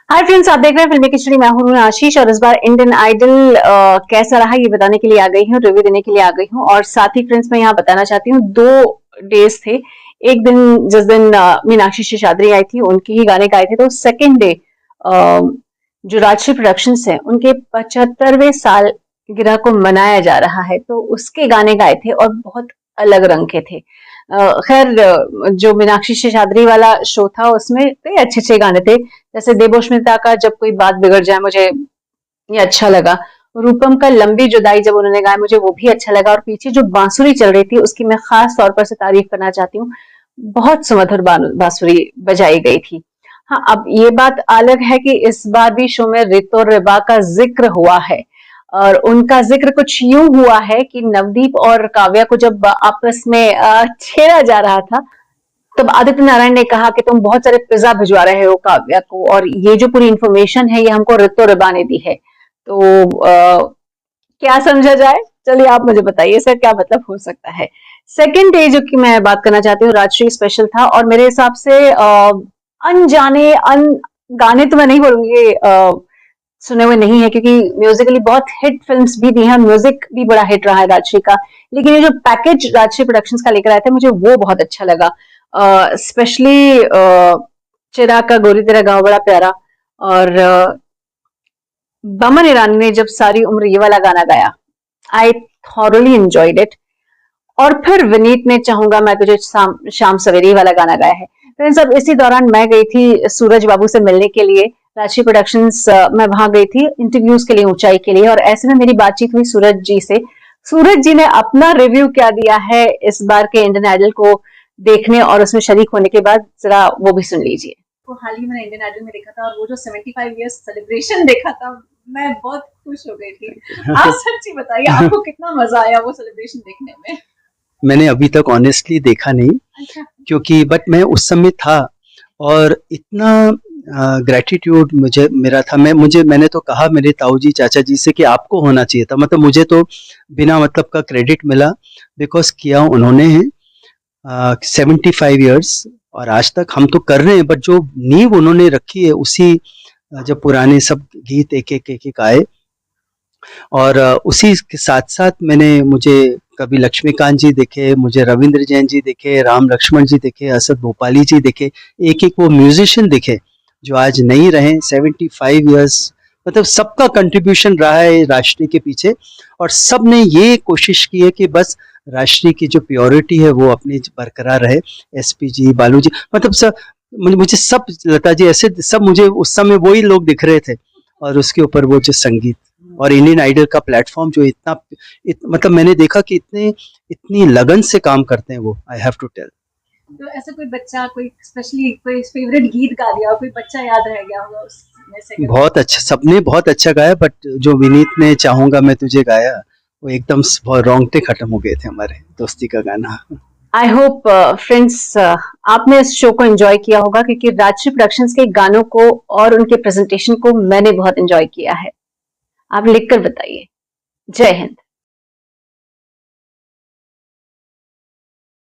Hi friends, आप देख रहे हैं फिल्मी खिचड़ी। मैं हूं आशीष और इस बार इंडियन आइडल कैसा रहा ये बताने के लिए आ गई हूँ, रिव्यू देने के लिए आ गई हूँ। और साथ ही फ्रेंड्स मैं यहाँ बताना चाहती हूँ, 2 डेज थे। एक दिन जिस दिन मीनाक्षी शेषाद्री आई थी, उनके ही गाने गाए थे। तो सेकेंड डे जो राजश्री प्रोडक्शंस है, उनके 75वें साल गिरह को मनाया जा रहा है, तो उसके गाने गाए थे और बहुत अलग रंग के थे। खैर, जो मीनाक्षी शेषाद्री वाला शो था उसमें कई अच्छे अच्छे गाने थे, जैसे देवोष्मिता का जब कोई बात बिगड़ जाए, मुझे ये अच्छा लगा। रूपम का लंबी जुदाई जब उन्होंने गाया, मुझे वो भी अच्छा लगा। और पीछे जो बांसुरी चल रही थी उसकी मैं खास तौर पर से तारीफ करना चाहती हूँ, बहुत सुमधुर बांसुरी बजाई गई थी। हाँ, अब ये बात अलग है कि इस बार भी शो में रितो और रिबा का जिक्र हुआ है, और उनका जिक्र कुछ यूं हुआ है कि नवदीप और काव्या को जब आपस में छेड़ा जा रहा था, तब आदित्य नारायण ने कहा कि तुम बहुत सारे पिज्जा भिजवा रहे हो काव्या को, और ये जो पूरी इंफॉर्मेशन है ये हमको रितो रिबा ने दी है। तो क्या समझा जाए, चलिए आप मुझे बताइए इसका क्या मतलब हो सकता है। सेकेंड डे जो कि मैं बात करना चाहती हूँ, राजश्री स्पेशल था, और मेरे हिसाब से अनजाने अन गाने तो मैं नहीं बोलूंगी सुने हुए नहीं है, क्योंकि म्यूजिकली बहुत हिट फिल्म्स भी दी हैं, म्यूजिक भी बड़ा हिट रहा है राजश्री का। लेकिन ये जो पैकेज राजश्री प्रोडक्शंस का लेकर आए थे, मुझे वो बहुत अच्छा लगा। स्पेशली चिराग का गोरी तेरा गाँव बड़ा प्यारा, और बमन ईरानी ने जब सारी उम्र ये वाला गाना गाया, आई थॉरली एंजॉयड इट। और फिर विनीत ने चाहूंगा मैं तुझे शाम सवेरे वाला गाना गाया है। तो इन सब इसी दौरान मैं गई थी सूरज बाबू से मिलने के लिए, राजश्री प्रोडक्शंस में वहां गई थी इंटरव्यूज के लिए, ऊंचाई के लिए। और ऐसे में मेरी बातचीत हुई सूरज जी से। सूरज जी ने अपना रिव्यू क्या दिया है इस बार के इंडियन आइडल को देखने और उसमें शरीक होने के बाद, जरा वो भी सुन लीजिए। तो हाल ही मैंने इंडियन आइडल में देखा था, और वो जो 75 इयर्स सेलिब्रेशन देखा था, मैं बहुत खुश हो गई थी। आप सच्ची बताइए, आपको कितना मजा आया वो सेलिब्रेशन देखने में? मैंने अभी तक ऑनेस्टली देखा नहीं, अच्छा। क्योंकि बट मैं उस समय था और इतना ग्रेटिट्यूड मुझे मेरा था। मैंने तो कहा मेरे ताऊ जी चाचा जी से कि आपको होना चाहिए था, मतलब मुझे तो बिना मतलब का क्रेडिट मिला, बिकॉज किया उन्होंने है 75 इयर्स, और आज तक हम तो कर रहे हैं, बट जो नींव उन्होंने रखी है उसी जब पुराने सब गीत एक एक एक एक आए, और उसी के साथ साथ मुझे कभी लक्ष्मीकांत जी दिखे, मुझे रविंद्र जैन जी दिखे, राम लक्ष्मण जी दिखे, असद भोपाली जी दिखे, एक एक वो म्यूजिशियन दिखे जो आज नहीं रहे। 75 इयर्स, मतलब सबका कंट्रीब्यूशन रहा है राष्ट्रीय के पीछे, और सब ने ये कोशिश की है कि बस राष्ट्रीय की जो प्योरिटी है वो अपनी बरकरार रहे। एसपी जी, बालू जी, मतलब सब मुझे सब, लता जी, ऐसे सब मुझे उस समय वही लोग दिख रहे थे। और उसके ऊपर वो जो संगीत और इंडियन आइडल का प्लेटफॉर्म जो मतलब मैंने देखा कि इतनी लगन से काम करते हैं वो, आई हैव टू टेल। तो ऐसा कोई बच्चा, कोई स्पेशली कोई फेवरेट गीत गा दिया, कोई बच्चा याद रह गया होगा उसमें से? बहुत अच्छा, सबने बहुत अच्छा गाया, बट जो विनीत ने चाहूंगा मैं तुझे गाया, वो एकदम रोंगटे खत्म हो गए थे हमारे दोस्ती का गाना। आई होप फ्रेंड्स आपने इस शो को एंजॉय किया होगा, क्योंकि राजश्री प्रोडक्शंस के गानों को और उनके प्रेजेंटेशन को मैंने बहुत एंजॉय किया है। आप लिखकर बताइए। जय हिंद।